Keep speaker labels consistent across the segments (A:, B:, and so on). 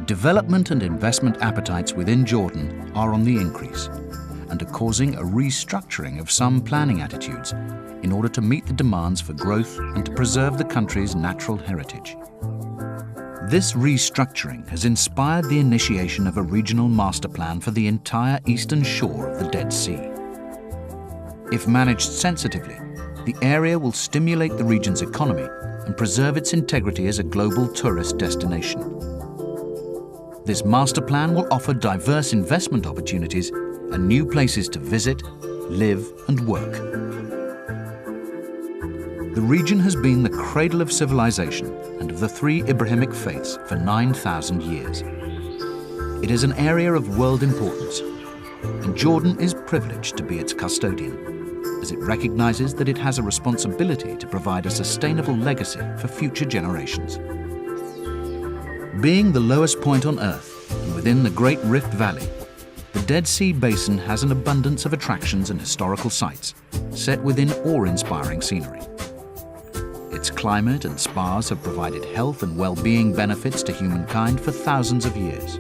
A: Development and investment appetites within Jordan are on the increase and are causing a restructuring of some planning attitudes in order to meet the demands for growth and to preserve the country's natural heritage. This restructuring has inspired the initiation of a regional master plan for the entire eastern shore of the Dead Sea. If managed sensitively, the area will stimulate the region's economy and preserve its integrity as a global tourist destination. This master plan will offer diverse investment opportunities and new places to visit, live and work. The region has been the cradle of civilization and of the three Abrahamic faiths for 9,000 years. It is an area of world importance, and Jordan is privileged to be its custodian, as it recognizes that it has a responsibility to provide a sustainable legacy for future generations. Being the lowest point on Earth and within the Great Rift Valley, the Dead Sea Basin has an abundance of attractions and historical sites set within awe-inspiring scenery. Its climate and spas have provided health and well-being benefits to humankind for thousands of years.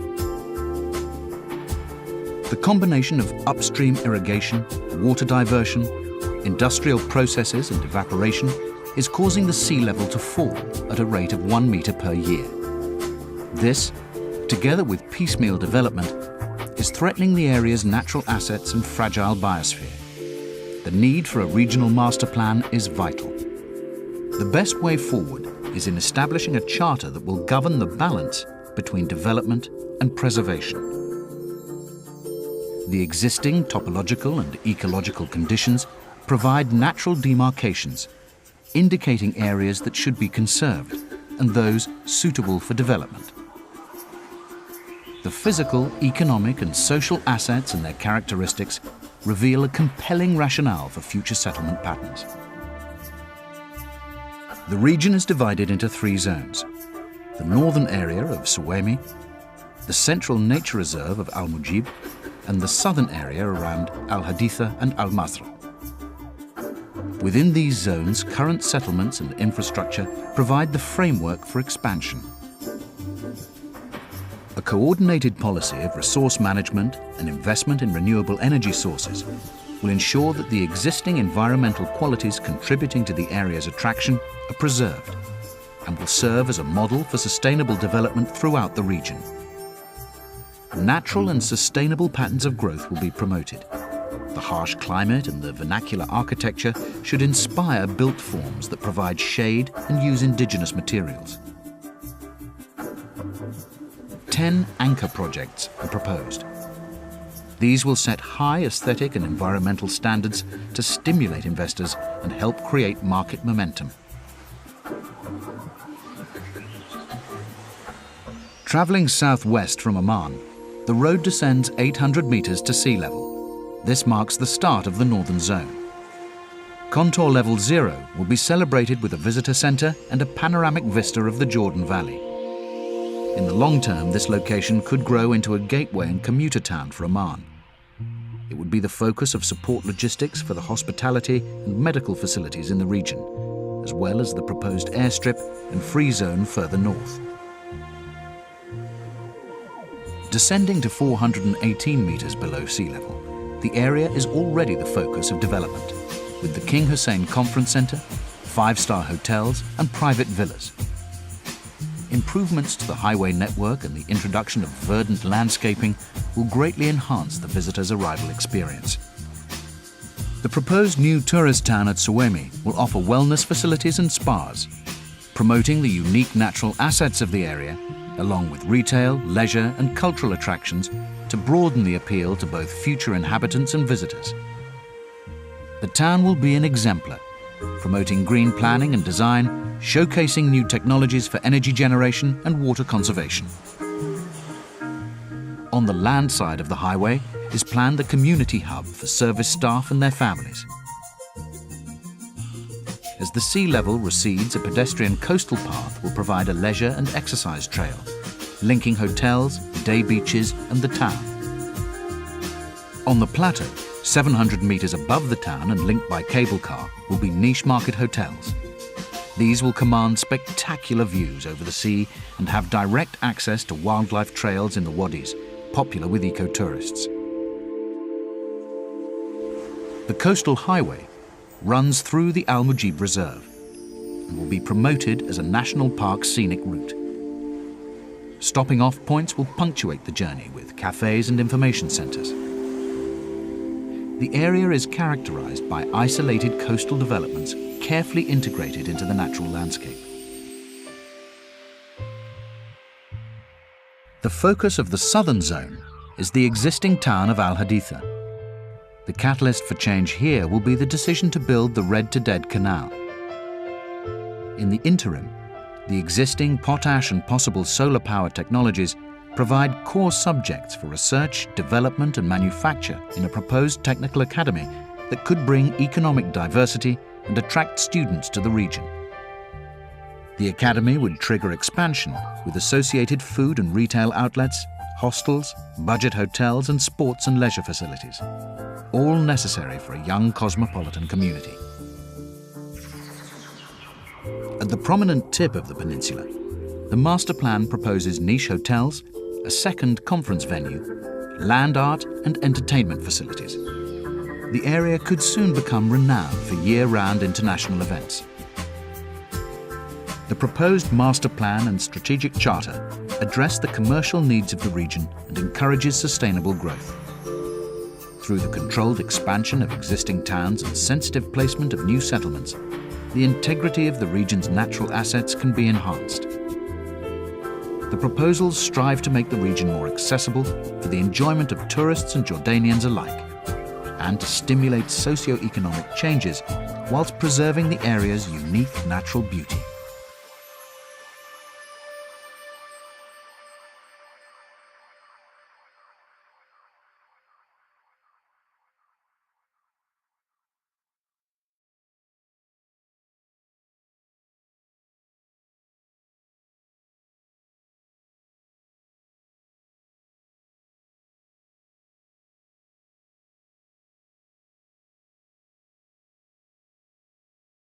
A: The combination of upstream irrigation, water diversion, industrial processes and evaporation is causing the sea level to fall at a rate of 1 meter per year. This, together with piecemeal development, is threatening the area's natural assets and fragile biosphere. The need for a regional master plan is vital. The best way forward is in establishing a charter that will govern the balance between development and preservation. The existing topological and ecological conditions provide natural demarcations, indicating areas that should be conserved and those suitable for development. The physical, economic and social assets and their characteristics reveal a compelling rationale for future settlement patterns. The region is divided into 3 zones: the northern area of Suwaimi, the central nature reserve of Al-Mujib, and the southern area around Al-Haditha and Al-Masra. Within these zones, current settlements and infrastructure provide the framework for expansion. A coordinated policy of resource management and investment in renewable energy sources will ensure that the existing environmental qualities contributing to the area's attraction are preserved and will serve as a model for sustainable development throughout the region. Natural and sustainable patterns of growth will be promoted. The harsh climate and the vernacular architecture should inspire built forms that provide shade and use indigenous materials. 10 anchor projects are proposed. These will set high aesthetic and environmental standards to stimulate investors and help create market momentum. Traveling southwest from Amman, the road descends 800 meters to sea level. This marks the start of the northern zone. Contour Level 0 will be celebrated with a visitor center and a panoramic vista of the Jordan Valley. In the long term, this location could grow into a gateway and commuter town for Amman. It would be the focus of support logistics for the hospitality and medical facilities in the region, as well as the proposed airstrip and free zone further north. Descending to 418 meters below sea level, the area is already the focus of development, with the King Hussein Conference Center, 5-star hotels and private villas. Improvements to the highway network and the introduction of verdant landscaping will greatly enhance the visitor's arrival experience. The proposed new tourist town at Suwaimi will offer wellness facilities and spas, promoting the unique natural assets of the area, along with retail, leisure and cultural attractions to broaden the appeal to both future inhabitants and visitors. The town will be an exemplar, promoting green planning and design, showcasing new technologies for energy generation and water conservation. On the land side of the highway is planned a community hub for service staff and their families. As the sea level recedes, a pedestrian coastal path will provide a leisure and exercise trail, linking hotels, day beaches and the town. On the plateau, 700 meters above the town and linked by cable car, will be niche market hotels. These will command spectacular views over the sea and have direct access to wildlife trails in the wadis, popular with eco-tourists. The coastal highway runs through the Al Mujib Reserve and will be promoted as a national park scenic route. Stopping off points will punctuate the journey with cafes and information centres. The area is characterised by isolated coastal developments carefully integrated into the natural landscape. The focus of the southern zone is the existing town of Al Haditha. The catalyst for change here will be the decision to build the Red to Dead Canal. In the interim, the existing potash and possible solar power technologies provide core subjects for research, development and manufacture in a proposed technical academy that could bring economic diversity and attract students to the region. The academy would trigger expansion with associated food and retail outlets, hostels, budget hotels and sports and leisure facilities, all necessary for a young cosmopolitan community. At the prominent tip of the peninsula, the master plan proposes niche hotels, a second conference venue, land art and entertainment facilities. The area could soon become renowned for year-round international events. The proposed master plan and strategic charter address the commercial needs of the region and encourages sustainable growth. Through the controlled expansion of existing towns and sensitive placement of new settlements, the integrity of the region's natural assets can be enhanced. The proposals strive to make the region more accessible for the enjoyment of tourists and Jordanians alike, and to stimulate socio-economic changes whilst preserving the area's unique natural beauty.